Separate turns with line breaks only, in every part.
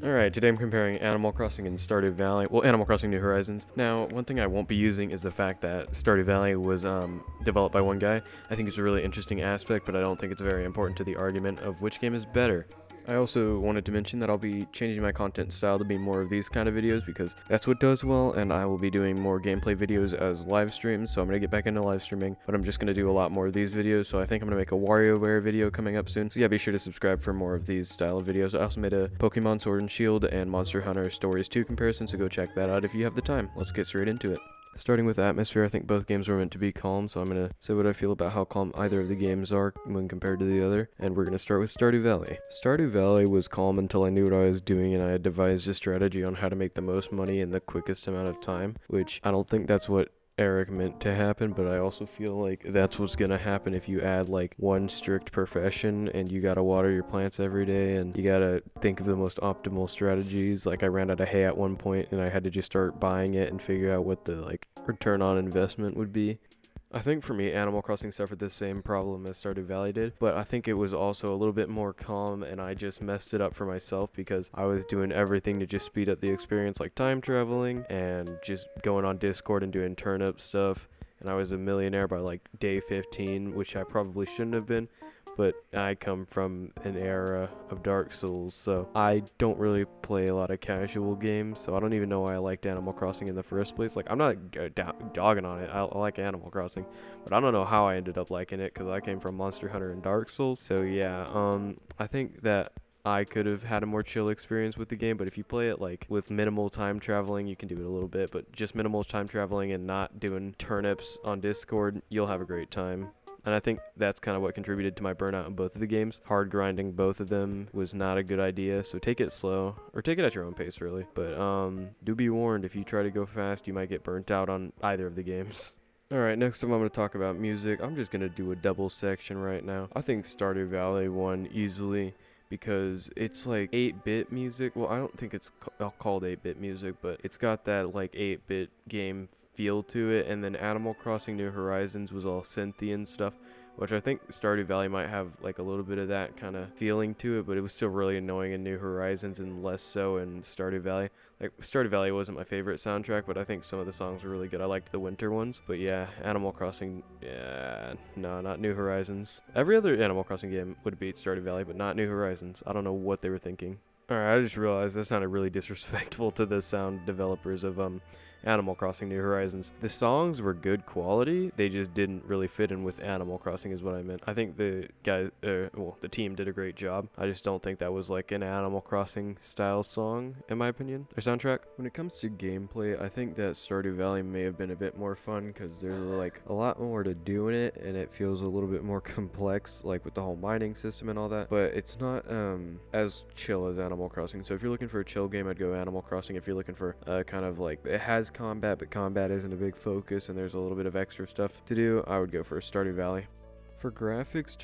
Alright, today I'm comparing Animal Crossing and Stardew Valley. Well, Animal Crossing New Horizons. Now, one thing I won't be using is the fact that Stardew Valley was developed by one guy. I think it's a really interesting aspect, but I don't think it's very important to the argument of which game is better. I also wanted to mention that I'll be changing my content style to be more of these kind of videos because that's what does well, and I will be doing more gameplay videos as live streams, so I'm going to get back into live streaming, but I'm just going to do a lot more of these videos, so I think I'm going to make a WarioWare video coming up soon. So yeah, be sure to subscribe for more of these style of videos. I also made a Pokemon Sword and Shield and Monster Hunter Stories 2 comparison, so go check that out if you have the time. Let's get straight into it. Starting with atmosphere, I think both games were meant to be calm, so I'm going to say what I feel about how calm either of the games are when compared to the other, and we're going to start with Stardew Valley. Stardew Valley was calm until I knew what I was doing and I had devised a strategy on how to make the most money in the quickest amount of time, which I don't think that's what Eric meant to happen, but I also feel like that's what's gonna happen if you add like one strict profession and you gotta water your plants every day and you gotta think of the most optimal strategies. Like I ran out of hay at one point and I had to just start buying it and figure out what the like return on investment would be. I think for me, Animal Crossing suffered the same problem as Stardew Valley did, but I think it was also a little bit more calm, and I just messed it up for myself because I was doing everything to just speed up the experience, like time traveling and just going on Discord and doing turnip stuff, and I was a millionaire by like day 15, which I probably shouldn't have been. But I come from an era of Dark Souls, so I don't really play a lot of casual games, so I don't even know why I liked Animal Crossing in the first place. Like, I'm not dogging on it, I like Animal Crossing, but I don't know how I ended up liking it, because I came from Monster Hunter and Dark Souls, so yeah, I think that I could have had a more chill experience with the game, but if you play it like with minimal time traveling, you can do it a little bit, but just minimal time traveling and not doing turnips on Discord, you'll have a great time. And I think that's kind of what contributed to my burnout in both of the games. Hard grinding both of them was not a good idea, so take it slow, or take it at your own pace really. But do be warned, if you try to go fast, you might get burnt out on either of the games. Alright, next time I'm going to talk about music. I'm just going to do a double section right now. I think Stardew Valley won easily because it's like 8-bit music. Well, I don't think it's called 8-bit music, but it's got that like 8-bit game feel to it. And then Animal Crossing New Horizons was all synthy and stuff, which I think Stardew Valley might have like a little bit of that kind of feeling to it, but it was still really annoying in New Horizons and less so in Stardew Valley. Like, Stardew Valley wasn't my favorite soundtrack, but I think some of the songs were really good. I liked the winter ones. But yeah, Animal Crossing, yeah, no, not New Horizons. Every other Animal Crossing game would beat Stardew Valley, but not New Horizons. I don't know what they were thinking. Alright, I just realized that sounded really disrespectful to the sound developers of Animal Crossing New Horizons. The songs were good quality, they just didn't really fit in with Animal Crossing is what I meant. I think the guys, the team did a great job. I just don't think that was like an Animal Crossing style song, in my opinion, or soundtrack. When it comes to gameplay, I think that Stardew Valley may have been a bit more fun because there's like a lot more to do in it, and it feels a little bit more complex, like with the whole mining system and all that, but it's not as chill as Animal Crossing. So if you're looking for a chill game, I'd go Animal Crossing. If you're looking for kind of like, it has combat, but combat isn't a big focus and there's a little bit of extra stuff to do, I would go for Stardew Valley. For graphics,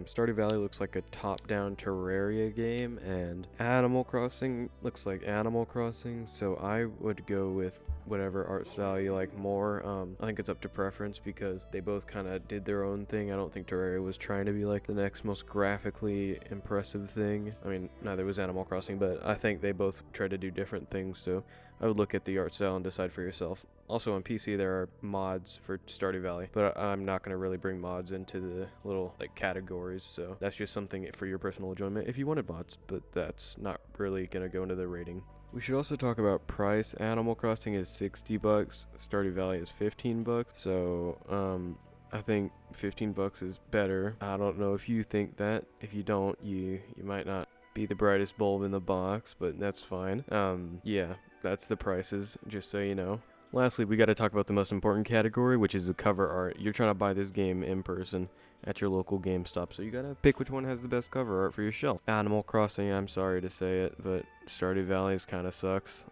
Stardew Valley looks like a top-down Terraria game, and Animal Crossing looks like Animal Crossing, so I would go with whatever art style you like more. I think it's up to preference because they both kind of did their own thing. I don't think Terraria was trying to be like the next most graphically impressive thing. I mean, neither was Animal Crossing, but I think they both tried to do different things, so I would look at the art style and decide for yourself. Also on PC there are mods for Stardew Valley, but I'm not going to really bring mods into the little like categories, so that's just something for your personal enjoyment if you wanted mods, but that's not really going to go into the rating. We should also talk about price. Animal Crossing is $60, Stardew Valley is $15, so I think $15 is better. I don't know if you think that. If you don't, you might not be the brightest bulb in the box, but that's fine. Yeah, that's the prices, just so you know. Lastly, we got to talk about the most important category, which is the cover art. You're trying to buy this game in person at your local GameStop, so you gotta pick which one has the best cover art for your shelf. Animal Crossing, I'm sorry to say it, but Stardew Valley's kind of sucks.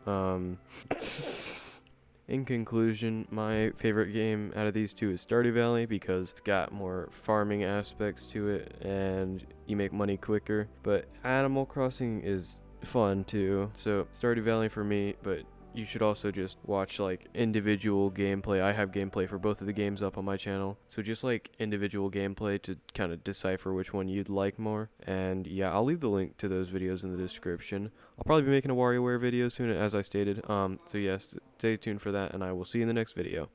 In conclusion, my favorite game out of these two is Stardew Valley because it's got more farming aspects to it and you make money quicker, but Animal Crossing is fun too, so Stardew Valley for me, but you should also just watch like individual gameplay. I have gameplay for both of the games up on my channel, so just like individual gameplay to kind of decipher which one you'd like more. And yeah, I'll leave the link to those videos in the description. I'll probably be making a WarioWare video soon, as I stated. So yes, stay tuned for that, and I will see you in the next video.